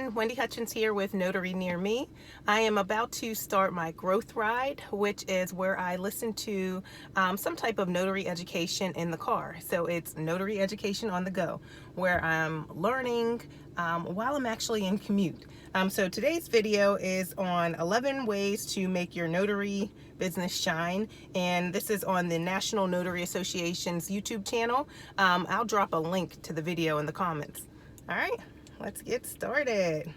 everyone, Wendy Hutchins here with Notary Near Me. I am about to start my growth ride, which is where I listen to some type of notary education in the car. So it's notary education on the go, where I'm learning while I'm actually in commute. So today's video is on 11 ways to make your notary business shine, and this is on the National Notary Association's YouTube channel. I'll drop a link to the video in the comments. All right, let's get started.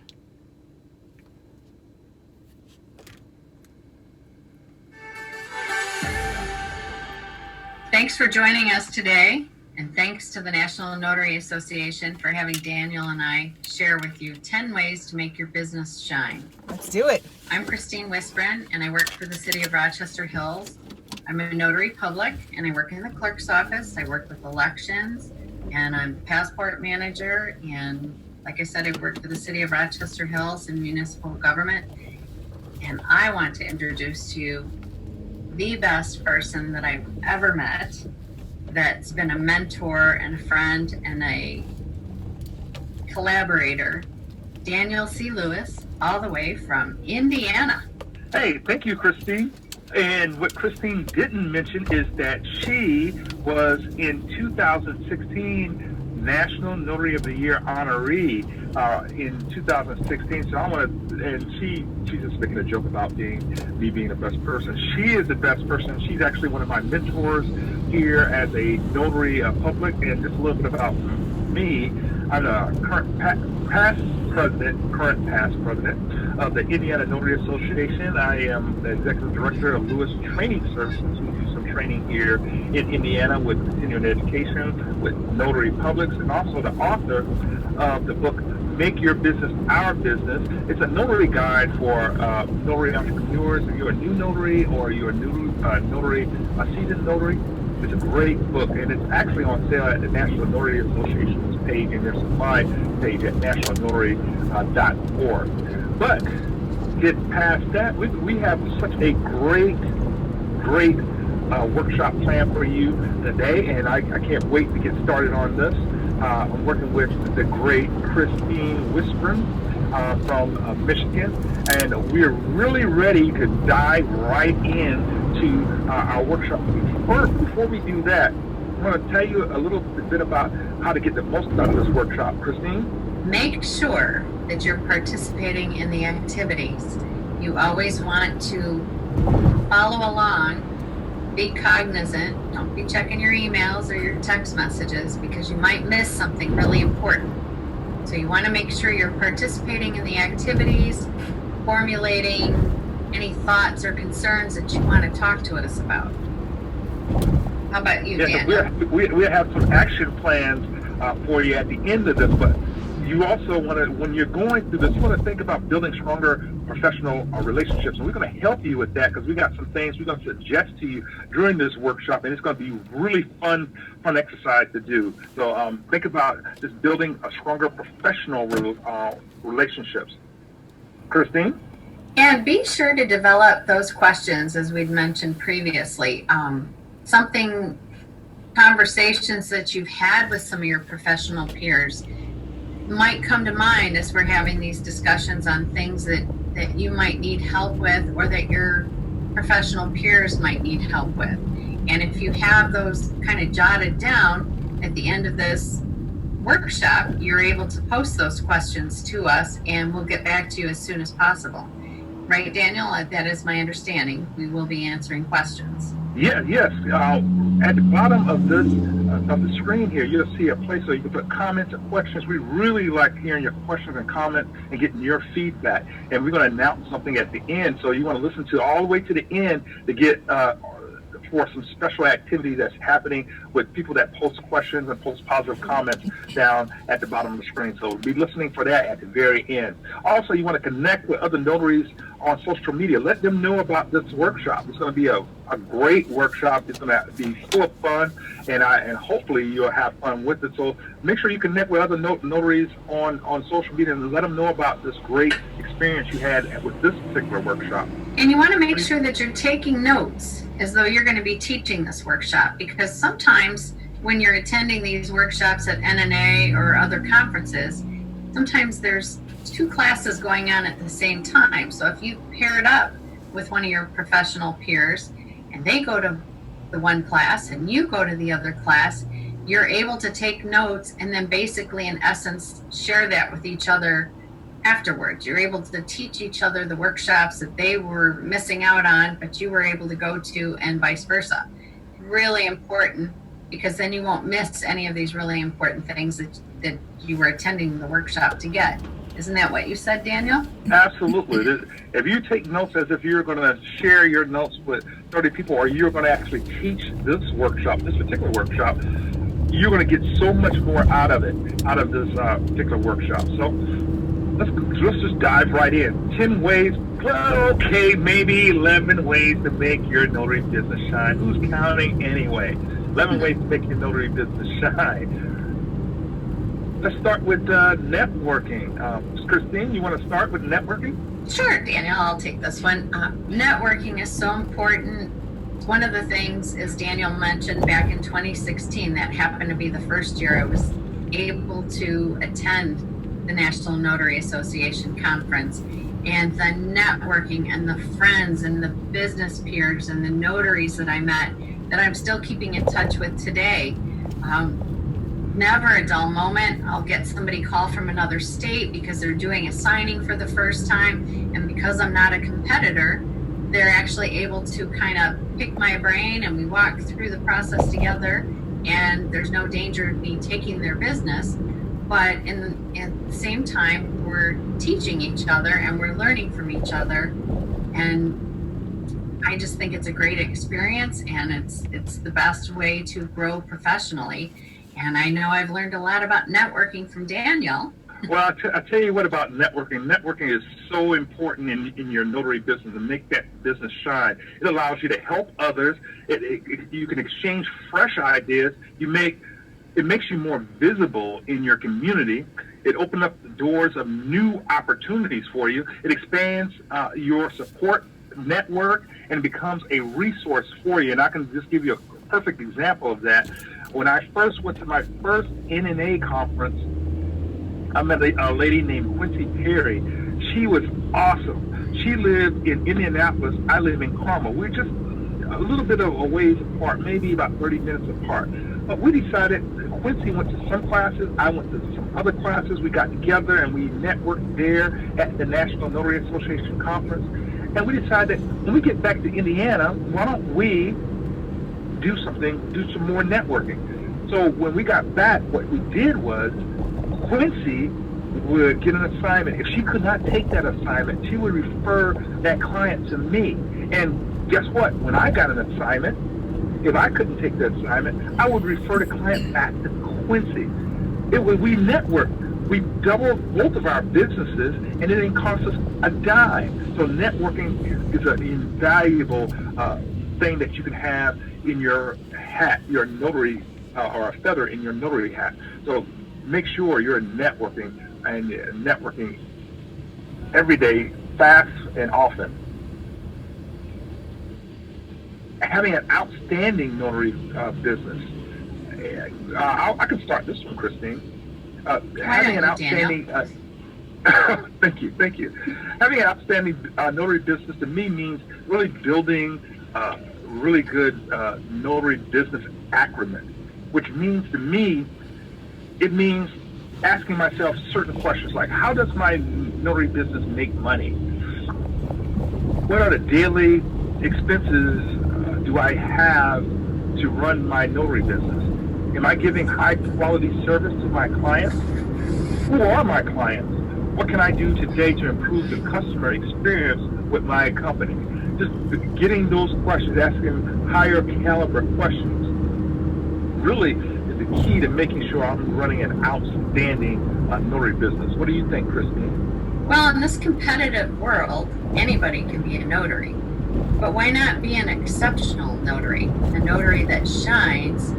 Thanks for joining us today, and thanks to the National Notary Association for having Daniel and I share with you 10 ways to make your business shine. Let's do it. I'm Christine Wispren, and I work for the City of Rochester Hills. I'm a notary public, and I work in the clerk's office. I work with elections, and I'm passport manager, and like I said, I work for the City of Rochester Hills in municipal government. And I want to introduce to you the best person that I've ever met, that's been a mentor and a friend and a collaborator, Daniel C. Lewis, all the way from Indiana. Hey, thank you, Christine. And what Christine didn't mention is that she was in 2016 National Notary of the Year honoree in 2016. So I want to, and she's just making a joke about me being the best person. She is the best person. She's actually one of my mentors here as a notary public. And just a little bit about me. I'm the current past president of the Indiana Notary Association. I am the executive director of Lewis Training Services. We do some training here in Indiana with continuing education, with notary publics, and also the author of the book, Make Your Business Our Business. It's a notary guide for notary entrepreneurs. If you're a new notary or you're a new notary, a seasoned notary, it's a great book, and it's actually on sale at the National Notary Association's page and their supply page at nationalnotary.org. But get past that, we have such a great workshop plan for you today, and I can't wait to get started on this. I'm working with the great Christine Wispren from Michigan, and we're really ready to dive right into our workshop. Before we do that, I'm going to tell you a little bit about how to get the most out of this workshop. Christine? Make sure that you're participating in the activities. You always want to follow along. Be cognizant. Don't be checking your emails or your text messages because you might miss something really important. So you want to make sure you're participating in the activities, formulating any thoughts or concerns that you want to talk to us about. How about you, Daniel? We have some action plans for you at the end of this, but you also want to, when you're going through this, you want to think about building stronger professional relationships. And we're going to help you with that because we got some things we're going to suggest to you during this workshop, and it's going to be really fun exercise to do. So think about just building a stronger professional relationships. Christine? And be sure to develop those questions, as we'd mentioned previously. Conversations that you've had with some of your professional peers might come to mind as we're having these discussions on things that you might need help with or that your professional peers might need help with. And if you have those kind of jotted down at the end of this workshop, you're able to post those questions to us and we'll get back to you as soon as possible. Right, Daniel? That is my understanding. We will be answering questions. Yes. At the bottom of this of the screen here, you'll see a place where you can put comments and questions. We really like hearing your questions and comments and getting your feedback. And we're going to announce something at the end, so you want to listen to all the way to the end to get for some special activity that's happening with people that post questions and post positive comments down at the bottom of the screen. So be listening for that at the very end. Also, you want to connect with other notaries on social media. Let them know about this workshop. It's going to be a great workshop. It's going to be full of fun, and hopefully you'll have fun with it. So make sure you connect with other notaries on social media and let them know about this great experience you had with this particular workshop. And you want to make sure that you're taking notes as though you're going to be teaching this workshop, because sometimes when you're attending these workshops at NNA or other conferences, sometimes there's two classes going on at the same time. So if you pair it up with one of your professional peers and they go to the one class and you go to the other class, you're able to take notes and then basically, in essence, share that with each other afterwards. You're able to teach each other the workshops that they were missing out on, but you were able to go to, and vice versa. Really important, because then you won't miss any of these really important things that you were attending the workshop to get. Isn't that what you said, Daniel? Absolutely. If you take notes as if you're going to share your notes with 30 people, or you're going to actually teach this workshop, this particular workshop, you're going to get so much more out of it, out of this particular workshop. So let's just dive right in. 10 ways, well, okay, maybe 11 ways to make your notary business shine. Who's counting anyway? 11 ways to make your notary business shine. Let's start with networking. Christine, you want to start with networking? Sure, Daniel, I'll take this one. Networking is so important. One of the things, as Daniel mentioned, back in 2016, that happened to be the first year I was able to attend the National Notary Association conference. And the networking and the friends and the business peers and the notaries that I met that I'm still keeping in touch with today. Never a dull moment. I'll get somebody call from another state because they're doing a signing for the first time. And because I'm not a competitor, they're actually able to kind of pick my brain and we walk through the process together, and there's no danger of me taking their business. But at the same time, we're teaching each other and we're learning from each other. And I just think it's a great experience, and it's the best way to grow professionally. And I know I've learned a lot about networking from Daniel. Well, I'll tell you what about networking. Networking is so important in your notary business and make that business shine. It allows you to help others. You can exchange fresh ideas. It makes you more visible in your community. It opens up the doors of new opportunities for you. It expands your support network and becomes a resource for you. And I can just give you a perfect example of that. When I first went to my first NNA conference, I met a lady named Quincy Perry. She was awesome. She lived in Indianapolis. I live in Carmel. We're just a little bit of a ways apart, maybe about 30 minutes apart. But we decided, Quincy went to some classes, I went to some other classes. We got together and we networked there at the National Notary Association conference. And we decided, when we get back to Indiana, why don't we do some more networking. So when we got back, what we did was Quincy would get an assignment. If she could not take that assignment, she would refer that client to me. And guess what? When I got an assignment, if I couldn't take that assignment, I would refer the client back to Quincy. We networked. We doubled both of our businesses, and it didn't cost us a dime. So networking is an invaluable thing that you can have in your hat, your notary, or a feather in your notary hat. So make sure you're networking every day, fast and often. Having an outstanding notary business. I can start this one, Christine. Having an outstanding thank you. Having an outstanding notary business to me means really building really good notary business acumen, which means to me, it means asking myself certain questions like, how does my notary business make money? What are the daily expenses do I have to run my notary business? Am I giving high quality service to my clients? Who are my clients? What can I do today to improve the customer experience with my company? Just getting those questions, asking higher caliber questions, really is the key to making sure I'm running an outstanding notary business. What do you think, Christine? Well, in this competitive world, anybody can be a notary. But why not be an exceptional notary? A notary that shines.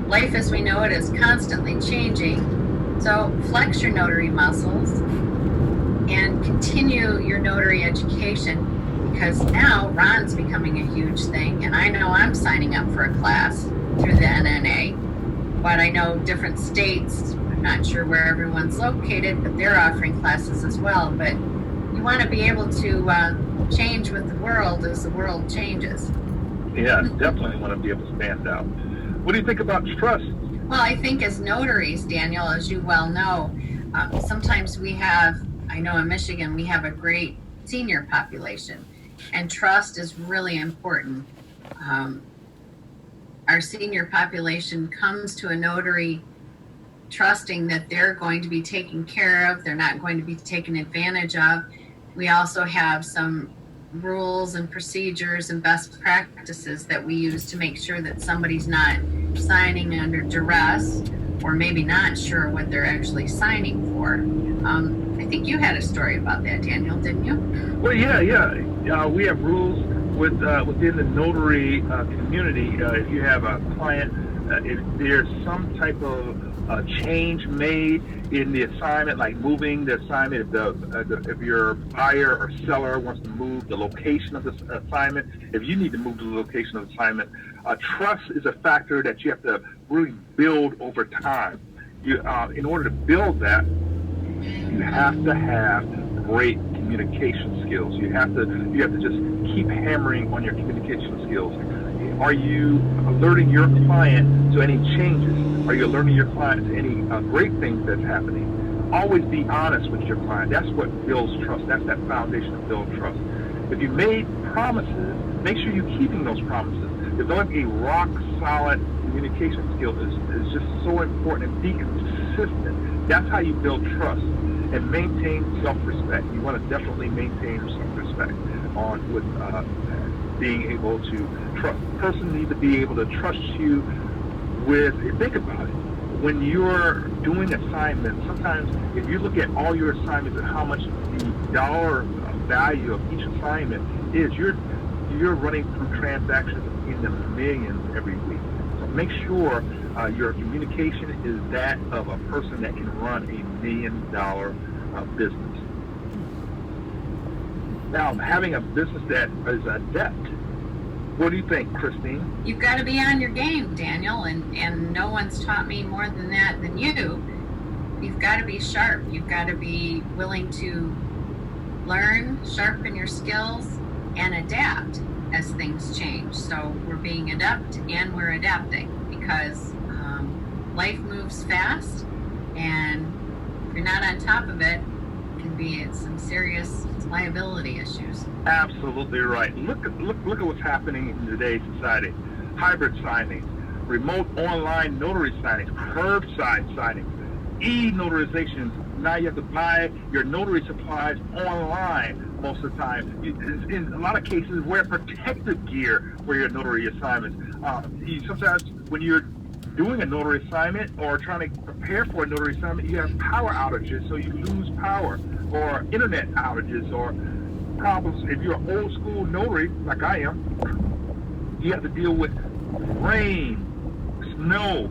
Life as we know it is constantly changing. So flex your notary muscles and continue your notary education, because now Ron's becoming a huge thing, and I know I'm signing up for a class through the NNA, but I know different states not sure where everyone's located, but they're offering classes as well. But you want to be able to change with the world as the world changes. Yeah, definitely want to be able to stand out. What do you think about trust? Well, I think as notaries, Daniel, as you well know, sometimes we have, I know in Michigan, we have a great senior population, and trust is really important. Our senior population comes to a notary trusting that they're going to be taken care of, they're not going to be taken advantage of. We also have some rules and procedures and best practices that we use to make sure that somebody's not signing under duress or maybe not sure what they're actually signing for. I think you had a story about that, Daniel, didn't you? Well, yeah. We have rules within the notary community. If you have a client, if there's some type of change made in the assignment, like moving the assignment, if your buyer or seller wants to move the location of the assignment, if you need to move the location of the assignment, trust is a factor that you have to really build over time. In order to build that, you have to have great communication skills. You have to just keep hammering on your communication skills. Are you alerting your client to any changes? Are you alerting your client to any great things that's happening? Always be honest with your client. That's what builds trust. That's that foundation of build trust. If you made promises, make sure you're keeping those promises. Develop a rock solid communication skill is just so important, and be consistent. That's how you build trust and maintain self-respect. You want to definitely maintain self-respect with being able to trust. The person needs to be able to trust you with, think about it, when you're doing assignments, sometimes if you look at all your assignments and how much the dollar value of each assignment is, you're running through transactions in the millions every week. So make sure your communication is that of a person that can run $1 million business. Now, having a business that is adept, what do you think, Christine? You've got to be on your game, Daniel, and no one's taught me more than that than you. You've got to be sharp. You've got to be willing to learn, sharpen your skills, and adapt as things change. So we're being adept and we're adapting because life moves fast, and if you're not on top of it, it can be some serious liability issues. Absolutely right. Look at what's happening in today's society. Hybrid signings, remote online notary signings, curbside signings, e-notarizations. Now you have to buy your notary supplies online most of the time. In a lot of cases, wear protective gear for your notary assignments. Sometimes when you're doing a notary assignment or trying to prepare for a notary assignment, you have power outages, so you lose power, or internet outages, or problems. If you're an old school notary, like I am, you have to deal with rain, snow,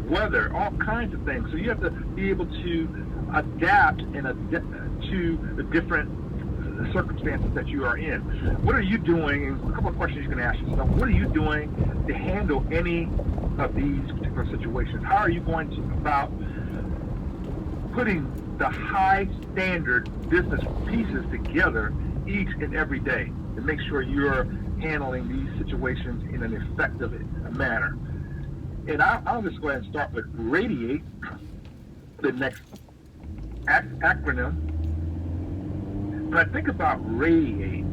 weather, all kinds of things. So you have to be able to adapt to the different circumstances that you are in. What are you doing? And a couple of questions you can ask yourself. What are you doing to handle any of these particular situations? How are you going to about putting the high standard business pieces together each and every day to make sure you're handling these situations in an effective manner? And I'll just go ahead and start with radiate, the next acronym. When I think about radiate,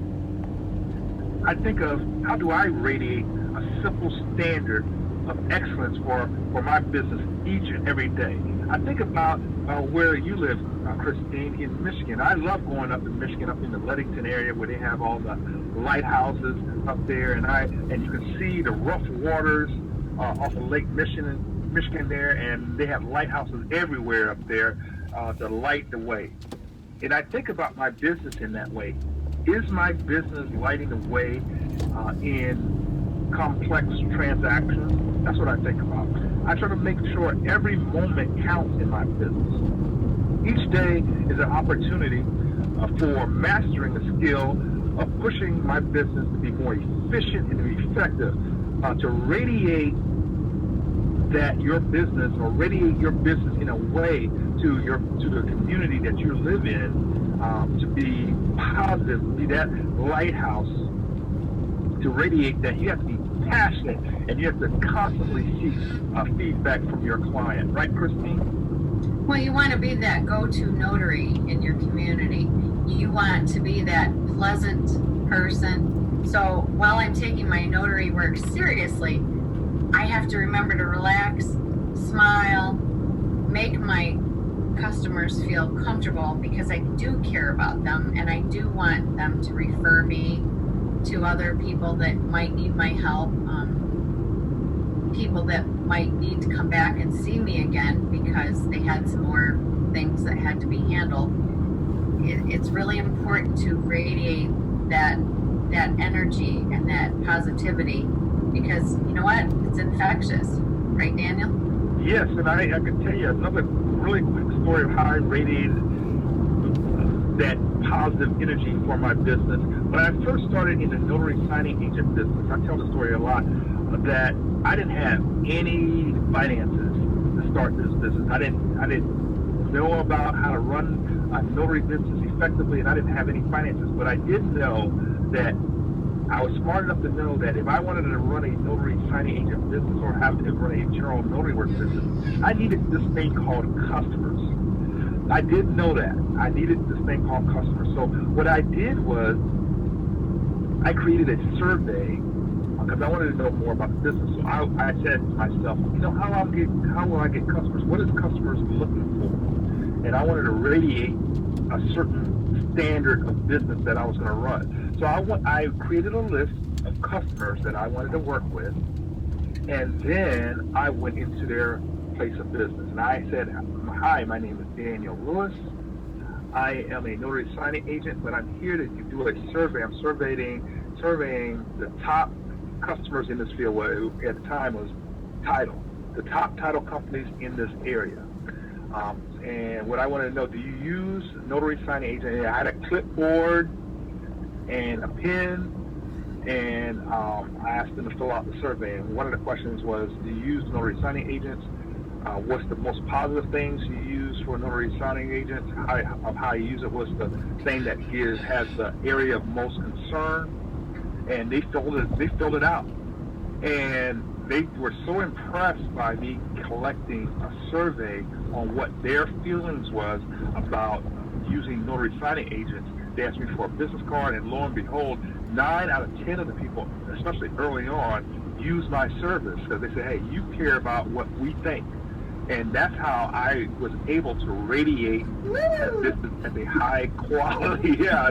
I think of how do I radiate a simple standard of excellence for my business each and every day. I think about where you live, Christine, in Michigan. I love going up in Michigan, up in the Leadington area where they have all the lighthouses up there, and you can see the rough waters off of Lake Michigan there, and they have lighthouses everywhere up there to light the way. And I think about my business in that way. Is my business lighting the way in complex transactions? That's what I think about. I try to make sure every moment counts in my business. Each day is an opportunity for mastering the skill of pushing my business to be more efficient and effective, to radiate that your business, or radiate your business in a way to the community that you live in, to be positive, be that lighthouse, to radiate that. You have to be passionate, and you have to constantly seek feedback from your client, right, Christine? Well, you want to be that go-to notary in your community. You want to be that pleasant person. So while I'm taking my notary work seriously, I have to remember to relax, smile, make my customers feel comfortable, because I do care about them, and I do want them to refer me to other people that might need my help, people that might need to come back and see me again because they had some more things that had to be handled. It's really important to radiate that energy and that positivity, because you know what? It's infectious, right, Daniel? Yes, and I can tell you another really quick story of how I radiated that positive energy for my business. When I first started in the notary signing agent business, I tell the story a lot, that I didn't have any finances to start this business. I didn't know about how to run a notary business effectively, and I didn't have any finances. But I did know that I was smart enough to know that if I wanted to run a notary signing agent business, or have to run a general notary work business, I needed this thing called customers. I did know that. I needed this thing called customers. So what I did was I created a survey, because I wanted to know more about the business. So I said to myself, how will I get customers? What is customers looking for? And I wanted to radiate a certain standard of business that I was going to run. So I created a list of customers that I wanted to work with, and then I went into their place of business. And I said, hi, my name is Daniel Lewis. I am a notary signing agent, but I'm here to do a survey. I'm surveying the top customers in this field, where at the time was title, the top title companies in this area. And what I wanted to know, do you use notary signing agent? And I had a clipboard and a pen, and I asked them to fill out the survey. And one of the questions was, do you use notary signing agents? What's the most positive things you use for notary signing agents? How you use it? What's the thing that has the area of most concern? And they filled it out. And they were so impressed by me collecting a survey on what their feelings was about using notary signing agents. They asked me for a business card, and lo and behold, 9 out of 10 of the people, especially early on, use my service, because they say, hey, you care about what we think. And that's how I was able to radiate this as a high quality. Yeah,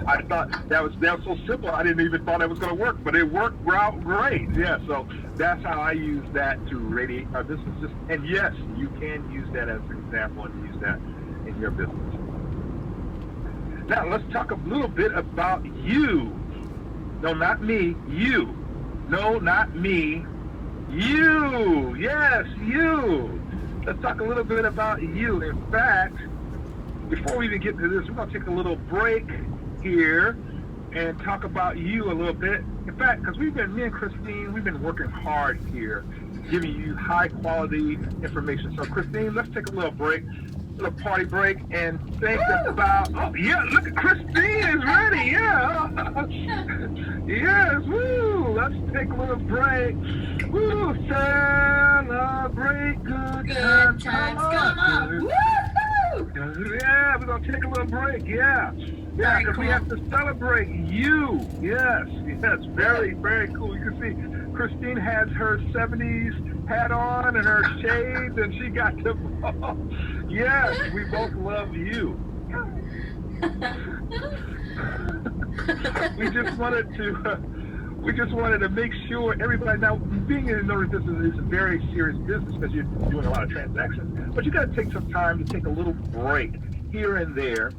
I thought that was so simple. I didn't even thought it was going to work, but it worked out great. Yeah, so that's how I use that to radiate my business. And yes, you can use that as an example and use that in your business. Now let's talk a little bit about you. No, not me. You. No, not me. You. Yes, you. Let's talk a little bit about you. In fact, before we even get to this, we're going to take a little break here and talk about you a little bit. In fact, because me and Christine, we've been working hard here, giving you high quality information. So Christine, let's take a little break, a little party break, and think about, oh yeah, look at Christine is ready, yeah. Yes, woo, let's take a little break. Woo, celebrate good times, come on. Woo-hoo! Yeah, we're going to take a little break, yeah. Yeah, because we have to celebrate you. Yes, very, very cool. You can see Christine has her 70s hat on and her shades, and she got the ball. Yes, we both love you. We just wanted to make sure everybody, now being in a notary business is a very serious business because you're doing a lot of transactions, but you got to take some time to take a little break here and there,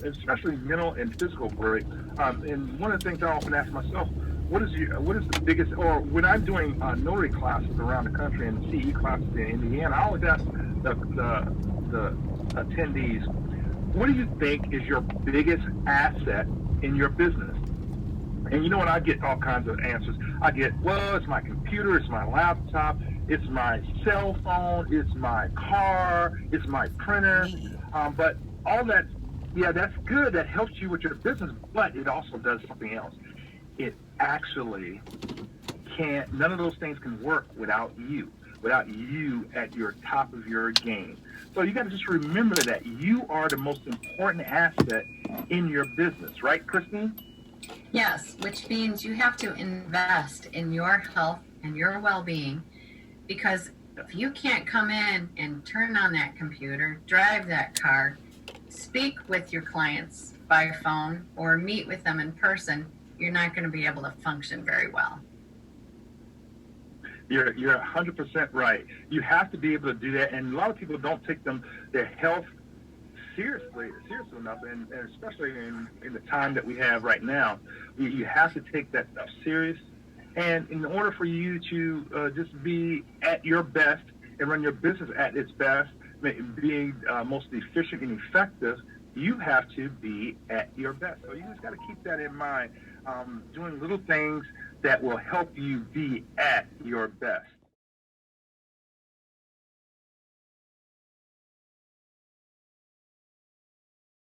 especially mental and physical break. And one of the things I often ask myself, what is the biggest, or when I'm doing notary classes around the country and CE classes in Indiana, I always ask the attendees, what do you think is your biggest asset in your business? And you know what? I get all kinds of answers. I get, well, it's my computer, it's my laptop, it's my cell phone, it's my car, it's my printer. Me. But all that, yeah, that's good. That helps you with your business, but it also does something else. It actually can't, none of those things can work without you at your top of your game. So you got to just remember that you are the most important asset in your business, right, Christine? Yes, which means you have to invest in your health and your well-being, because if you can't come in and turn on that computer, drive that car, speak with your clients by phone or meet with them in person, you're not going to be able to function very well. You're 100% right. You have to be able to do that, and a lot of people don't take their health seriously enough, and especially in the time that we have right now, you have to take that stuff serious. And in order for you to just be at your best and run your business at its best, being most efficient and effective, you have to be at your best. So you just got to keep that in mind, doing little things that will help you be at your best.